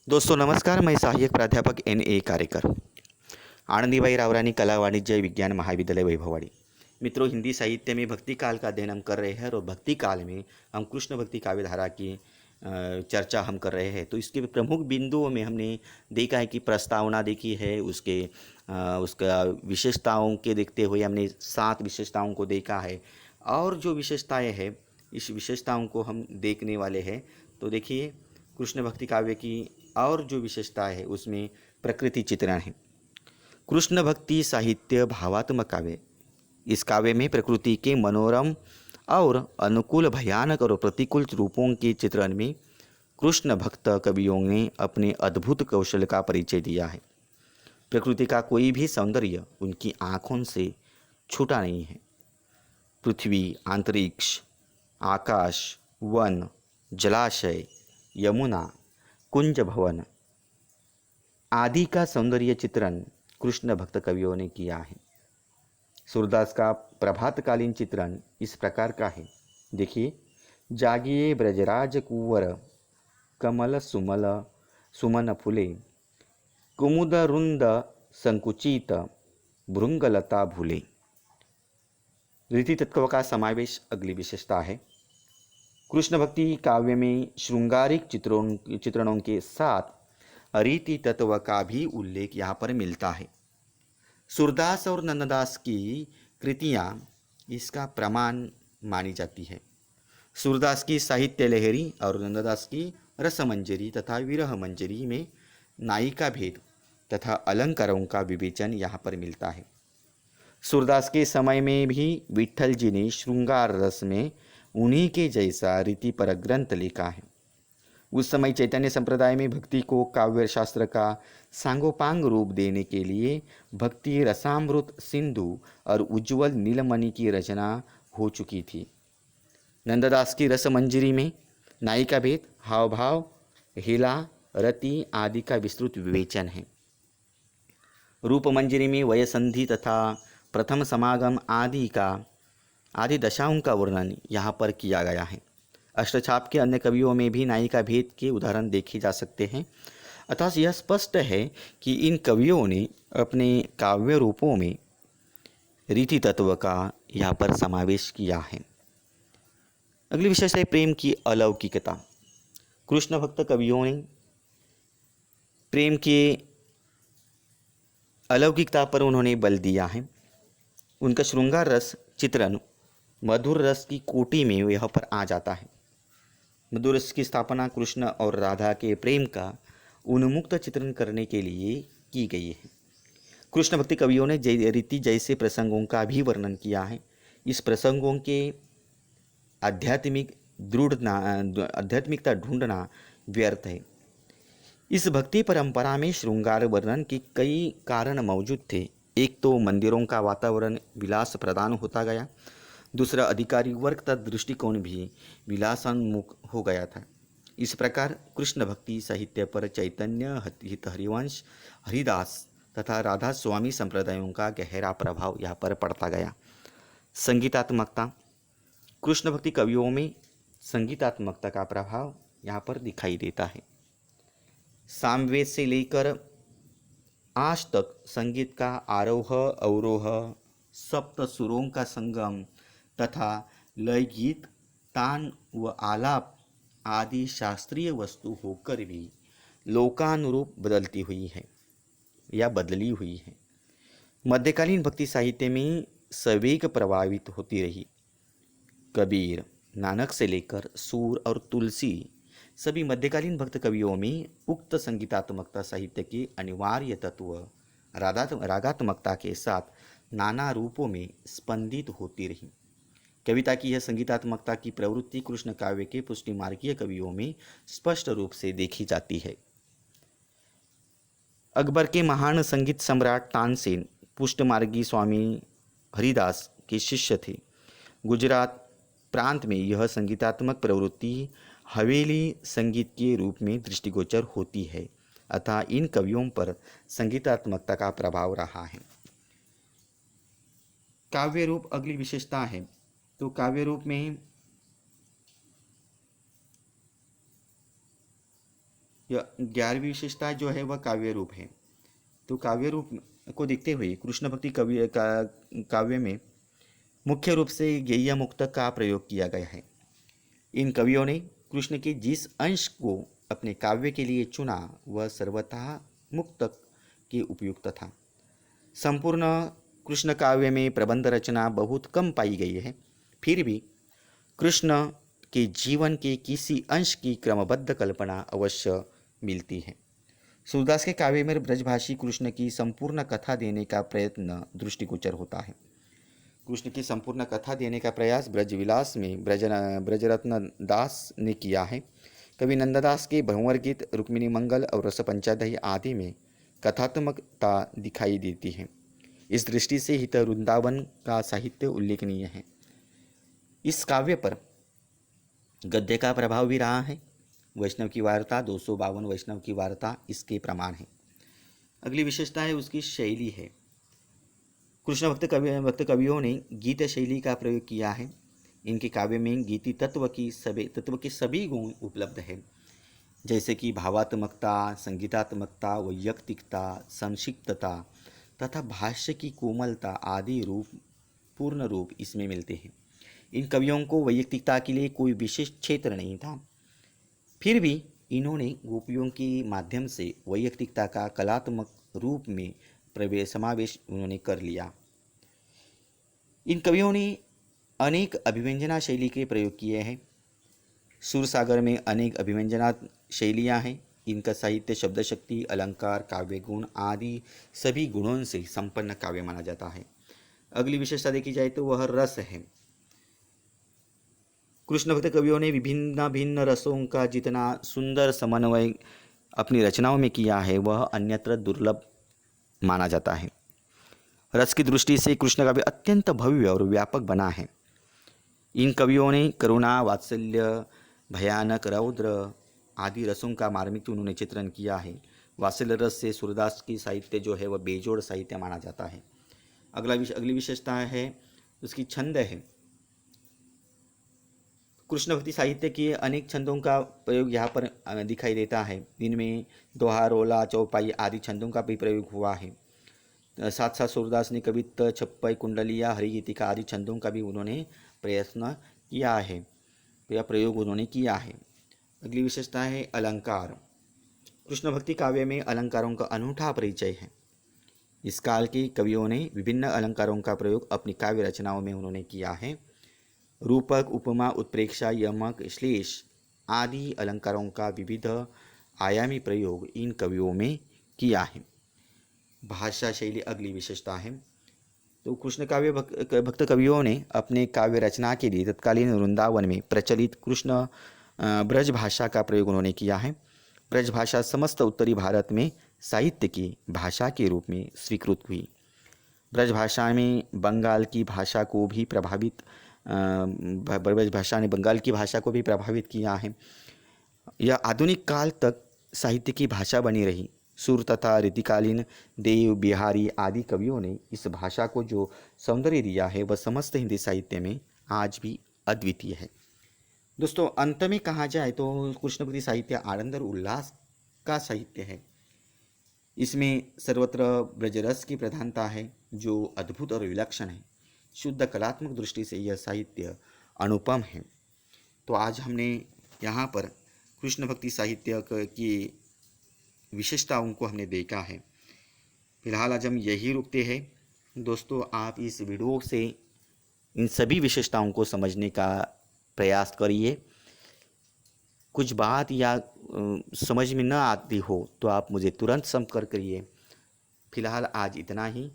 दोस्तों नमस्कार, मैं सहायक प्राध्यापक N. A. कारेकर, आनंदीबाई रावरानी कला वाणिज्य विज्ञान महाविद्यालय वैभववाड़ी। मित्रों, हिंदी साहित्य में भक्ति काल का अध्ययन हम कर रहे हैं और भक्ति काल में हम कृष्ण भक्ति काव्य धारा की चर्चा हम कर रहे हैं। तो इसके प्रमुख बिंदुओं में हमने देखा है कि प्रस्तावना देखी है, उसका विशेषताओं के देखते हुए हमने 7 विशेषताओं को देखा है और जो विशेषताएं हैं इस विशेषताओं को हम देखने वाले हैं। तो देखिए, कृष्ण भक्ति काव्य की और जो विशेषता है उसमें प्रकृति चित्रण है। कृष्ण भक्ति साहित्य भावात्मक काव्य। इस काव्य में प्रकृति के मनोरम और अनुकूल, भयानक और प्रतिकूल रूपों के चित्रण में कृष्ण भक्त कवियों ने अपने अद्भुत कौशल का परिचय दिया है। प्रकृति का कोई भी सौंदर्य उनकी आँखों से छूटा नहीं है। पृथ्वी, अंतरिक्ष, आकाश, वन, जलाशय, यमुना, कुंज भवन आदि का सौंदर्य चित्रण कृष्ण भक्त कवियों ने किया है। सूरदास का प्रभातकालीन चित्रण इस प्रकार का है। देखिए, जागिए ब्रजराज कुंवर, कमल सुमल सुमन फुले, कुमुद रुंद संकुचित, भृंगलता भूले। रीति तत्व का समावेश अगली विशेषता है। कृष्ण भक्ति काव्य में श्रृंगारिक चित्रणों के साथ रीति तत्व का भी उल्लेख यहाँ पर मिलता है। सूरदास और नंददास की कृतियाँ इसका प्रमाण मानी जाती है। सूरदास की साहित्य लहरी और नंददास की रसमंजरी तथा विरह मंजरी में नायिका भेद तथा अलंकारों का विवेचन यहाँ पर मिलता है। सूरदास के समय में भी विट्ठल जी ने श्रृंगार रस में उन्हीं के जैसा रीति पर ग्रंथ लिखा है। उस समय चैतन्य संप्रदाय में भक्ति को काव्य शास्त्र का सांगोपांग रूप देने के लिए भक्ति रसामृत सिंधु और उज्ज्वल नीलमणि की रचना हो चुकी थी। नंददास की रसमंजरी में नायिका भेद, हाव भाव, हेला, रति आदि का विस्तृत विवेचन है। रूप मंजरी में वयसंधि तथा प्रथम समागम आदि दशाओं का वर्णन यहाँ पर किया गया है। अष्टछाप के अन्य कवियों में भी नायिका भेद के उदाहरण देखे जा सकते हैं। अतः यह स्पष्ट है कि इन कवियों ने अपने काव्य रूपों में रीति तत्व का यहाँ पर समावेश किया है। अगली विशेषता है प्रेम की अलौकिकता। कृष्ण भक्त कवियों ने प्रेम के अलौकिकता पर उन्होंने बल दिया है। उनका श्रृंगार रस चित्रण मधुर रस की कोटि में यह पर आ जाता है। मधुर रस की स्थापना कृष्ण और राधा के प्रेम का उन्मुक्त चित्रण करने के लिए की गई है। कृष्ण भक्ति कवियों ने रीति जैसे प्रसंगों का भी वर्णन किया है। इस प्रसंगों के आध्यात्मिकता ढूंढना व्यर्थ है। इस भक्ति परंपरा में श्रृंगार वर्णन के कई कारण मौजूद थे। एक तो मंदिरों का वातावरण विलास प्रदान होता गया, दूसरा अधिकारी वर्ग का दृष्टिकोण भी विलासोन्मुख हो गया था। इस प्रकार कृष्ण भक्ति साहित्य पर चैतन्य, हित हरिवंश, हरिदास तथा राधा स्वामी संप्रदायों का गहरा प्रभाव यहाँ पर पड़ता गया। संगीतात्मकता। कृष्ण भक्ति कवियों में संगीतात्मकता का प्रभाव यहाँ पर दिखाई देता है। सामवेद से लेकर आज तक संगीत का आरोह अवरोह, सप्त सुरों का संगम तथा लय, गीत, तान व आलाप आदि शास्त्रीय वस्तु होकर भी लोकानुरूप बदलती हुई है या बदली हुई है। मध्यकालीन भक्ति साहित्य में सवेग प्रभावित होती रही। कबीर, नानक से लेकर सूर और तुलसी सभी मध्यकालीन भक्त कवियों में उक्त संगीतात्मकता साहित्य के अनिवार्य तत्व रागात्मकता के साथ नाना रूपों में स्पंदित होती रही। कविता की यह संगीतात्मकता की प्रवृत्ति कृष्ण काव्य के पुष्टिमार्गीय कवियों में स्पष्ट रूप से देखी जाती है। अकबर के महान संगीत सम्राट तानसेन पुष्टमार्गी स्वामी हरिदास के शिष्य थे। गुजरात प्रांत में यह संगीतात्मक प्रवृत्ति हवेली संगीत के रूप में दृष्टिगोचर होती है। अतः इन कवियों पर संगीतात्मकता का प्रभाव रहा है। काव्य रूप अगली विशेषता है। तो काव्य रूप में यह 11वीं विशेषता जो है वह काव्य रूप है। तो काव्य रूप को देखते हुए कृष्ण भक्ति काव्य में मुख्य रूप से गेय मुक्तक का प्रयोग किया गया है। इन कवियों ने कृष्ण के जिस अंश को अपने काव्य के लिए चुना वह सर्वथा मुक्तक के उपयुक्त था। संपूर्ण कृष्ण काव्य में प्रबंध रचना बहुत कम पाई गई है, फिर भी कृष्ण के जीवन के किसी अंश की क्रमबद्ध कल्पना अवश्य मिलती है। सूरदास के काव्य में ब्रजभाषी कृष्ण की संपूर्ण कथा देने का प्रयत्न दृष्टिगोचर होता है। कृष्ण की संपूर्ण कथा देने का प्रयास ब्रजविलास में ब्रजरत्न दास ने किया है। कवि नंददास के भंवर गीत, रुक्मिणी मंगल और रस पंचादही आदि में कथात्मकता दिखाई देती है। इस दृष्टि से हित वृंदावन का साहित्य उल्लेखनीय है। इस काव्य पर गद्य का प्रभाव भी रहा है। वैष्णव की वार्ता 252 वैष्णव की वार्ता इसके प्रमाण है। अगली विशेषता है उसकी शैली है। कृष्ण भक्त कवियों ने गीत शैली का प्रयोग किया है। इनके काव्य में गीति तत्व के सभी गुण उपलब्ध है, जैसे कि भावात्मकता, संगीतात्मकता, वैयक्तिकता, संक्षिप्तता तथा भाष्य की कोमलता आदि पूर्ण रूप इसमें मिलते हैं। इन कवियों को वैयक्तिकता के लिए कोई विशेष क्षेत्र नहीं था, फिर भी इन्होंने गोपियों के माध्यम से वैयक्तिकता का कलात्मक रूप में समावेश उन्होंने कर लिया। इन कवियों ने अनेक अभिव्यंजना शैली के प्रयोग किए हैं। सूरसागर में अनेक अभिव्यंजना शैलियाँ हैं। इनका साहित्य शब्द शक्ति, अलंकार, काव्य गुण आदि सभी गुणों से संपन्न काव्य माना जाता है। अगली विशेषता देखी जाए तो वह रस है। कृष्ण भक्त कवियों ने विभिन्न भिन्न रसों का जितना सुंदर समन्वय अपनी रचनाओं में किया है वह अन्यत्र दुर्लभ माना जाता है। रस की दृष्टि से कृष्ण काव्य अत्यंत भव्य और व्यापक बना है। इन कवियों ने करुणा, वात्सल्य, भयानक, रौद्र आदि रसों का मार्मिक उन्होंने चित्रण किया है। वात्सल्य रस से सूरदास की साहित्य जो है वह बेजोड़ साहित्य माना जाता है। अगली विशेषता है उसकी छंद है। कृष्ण भक्ति साहित्य के अनेक छंदों का प्रयोग यहाँ पर दिखाई देता है। इनमें दोहा, रोला, चौपाई आदि छंदों का भी प्रयोग हुआ है। साथ साथ सूरदास ने कवित्त, छप्पई, कुंडलिया, हरिगीतिका आदि छंदों का भी उन्होंने प्रयत्न किया है या प्रयोग उन्होंने किया है। अगली विशेषता है अलंकार। कृष्ण भक्ति काव्य में अलंकारों का अनूठा परिचय है। इस काल के कवियों ने विभिन्न अलंकारों का प्रयोग अपनी काव्य रचनाओं में उन्होंने किया है। रूपक, उपमा, उत्प्रेक्षा, यमक, श्लेष आदि अलंकारों का विविध आयामी प्रयोग इन कवियों में किया है। भाषा शैली अगली विशेषता है। तो कृष्ण काव्य भक्त कवियों ने अपने काव्य रचना के लिए तत्कालीन वृंदावन में प्रचलित कृष्ण ब्रज भाषा का प्रयोग उन्होंने किया है। ब्रज भाषा समस्त उत्तरी भारत में साहित्य की भाषा के रूप में स्वीकृत हुई। ब्रज भाषा में बंगाल की भाषा को भी प्रभावित ब्रज भाषा ने बंगाल की भाषा को भी प्रभावित किया है। यह आधुनिक काल तक साहित्य की भाषा बनी रही। सुर तथा रीतिकालीन देव, बिहारी आदि कवियों ने इस भाषा को जो सौंदर्य दिया है वह समस्त हिंदी साहित्य में आज भी अद्वितीय है। दोस्तों, अंत में कहा जाए तो कृष्ण भक्ति साहित्य आनंद और उल्लास का साहित्य है। इसमें सर्वत्र ब्रजरस की प्रधानता है जो अद्भुत और विलक्षण है। शुद्ध कलात्मक दृष्टि से यह साहित्य अनुपम है। तो आज हमने यहाँ पर कृष्ण भक्ति साहित्य की विशेषताओं को हमने देखा है। फिलहाल आज हम यही रुकते हैं। दोस्तों, आप इस वीडियो से इन सभी विशेषताओं को समझने का प्रयास करिए। कुछ बात या समझ में न आती हो तो आप मुझे तुरंत संपर्क करिए। फिलहाल आज इतना ही।